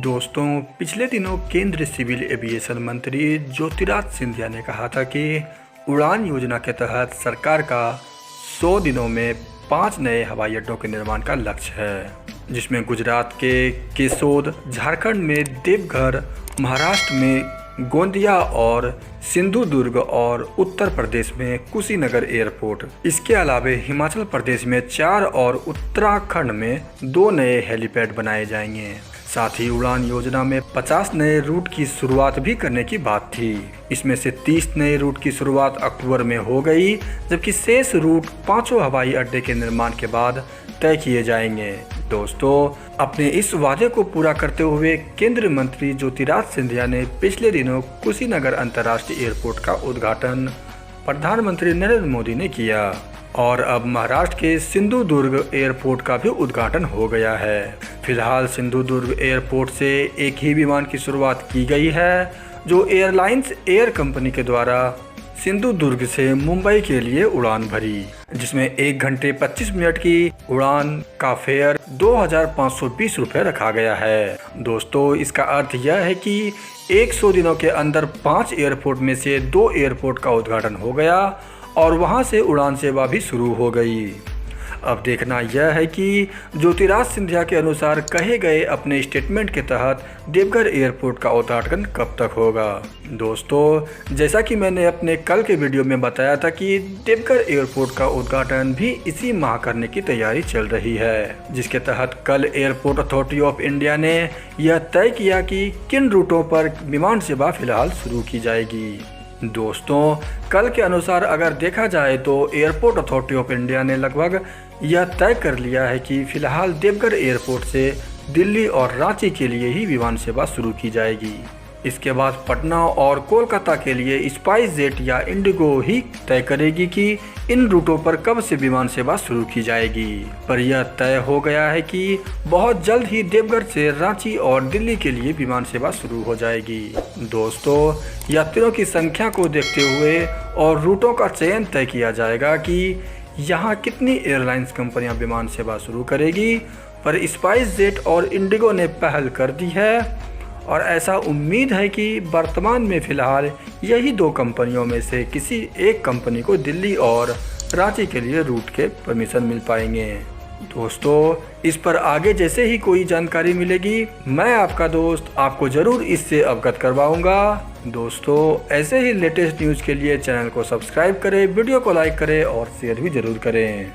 दोस्तों, पिछले दिनों केंद्रीय सिविल एविएशन मंत्री ज्योतिरादित्य सिंधिया ने कहा था कि उड़ान योजना के तहत सरकार का 100 दिनों में 5 नए हवाई अड्डों के निर्माण का लक्ष्य है, जिसमें गुजरात के केसोद, झारखंड में देवघर, महाराष्ट्र में गोंदिया और सिंधुदुर्ग और उत्तर प्रदेश में कुशीनगर एयरपोर्ट। इसके अलावा हिमाचल प्रदेश में 4 और उत्तराखंड में 2 नए हेलीपैड बनाए जाएंगे। साथ ही उड़ान योजना में 50 नए रूट की शुरुआत भी करने की बात थी। इसमें से 30 नए रूट की शुरुआत अक्टूबर में हो गई, जबकि शेष रूट 5 हवाई अड्डे के निर्माण के बाद तय किए जाएंगे। दोस्तों, अपने इस वादे को पूरा करते हुए केंद्रीय मंत्री ज्योतिरादित्य सिंधिया ने पिछले दिनों कुशीनगर अंतर्राष्ट्रीय एयरपोर्ट का उद्घाटन प्रधानमंत्री नरेंद्र मोदी ने किया और अब महाराष्ट्र के सिंधुदुर्ग एयरपोर्ट का भी उद्घाटन हो गया है। फिलहाल सिंधुदुर्ग एयरपोर्ट से एक ही विमान की शुरुआत की गई है, जो एयरलाइंस एयर कंपनी के द्वारा सिंधुदुर्ग से मुंबई के लिए उड़ान भरी, जिसमें 1 घंटे 25 मिनट की उड़ान का फेयर 2520 रुपये रखा गया है। दोस्तों, इसका अर्थ यह है कि 100 दिनों के अंदर 5 एयरपोर्ट में से 2 एयरपोर्ट का उद्घाटन हो गया और वहां से उड़ान सेवा भी शुरू हो गई। अब देखना यह है कि ज्योतिरादित्य सिंधिया के अनुसार कहे गए अपने स्टेटमेंट के तहत देवघर एयरपोर्ट का उद्घाटन कब तक होगा। दोस्तों, जैसा कि मैंने अपने कल के वीडियो में बताया था कि देवघर एयरपोर्ट का उद्घाटन भी इसी माह करने की तैयारी चल रही है, जिसके तहत कल एयरपोर्ट अथॉरिटी ऑफ इंडिया ने यह तय किया कि किन रूटों पर विमान सेवा फिलहाल शुरू की जाएगी। दोस्तों, कल के अनुसार अगर देखा जाए तो एयरपोर्ट अथॉरिटी ऑफ इंडिया ने लगभग यह तय कर लिया है कि फिलहाल देवघर एयरपोर्ट से दिल्ली और रांची के लिए ही विमान सेवा शुरू की जाएगी। इसके बाद पटना और कोलकाता के लिए स्पाइस जेट या इंडिगो ही तय करेगी कि इन रूटों पर कब से विमान सेवा शुरू की जाएगी। पर यह तय हो गया है कि बहुत जल्द ही देवघर से रांची और दिल्ली के लिए विमान सेवा शुरू हो जाएगी। दोस्तों, यात्रियों की संख्या को देखते हुए और रूटों का चयन तय किया जाएगा कि यहाँ कितनी एयरलाइंस कंपनियां विमान सेवा शुरू करेगी। पर स्पाइस जेट और इंडिगो ने पहल कर दी है और ऐसा उम्मीद है कि वर्तमान में फिलहाल यही 2 कंपनियों में से किसी एक कंपनी को दिल्ली और रांची के लिए रूट के परमिशन मिल पाएंगे। दोस्तों, इस पर आगे जैसे ही कोई जानकारी मिलेगी, मैं आपका दोस्त आपको ज़रूर इससे अवगत करवाऊंगा। दोस्तों, ऐसे ही लेटेस्ट न्यूज़ के लिए चैनल को सब्सक्राइब करें, वीडियो को लाइक करें और शेयर भी ज़रूर करें।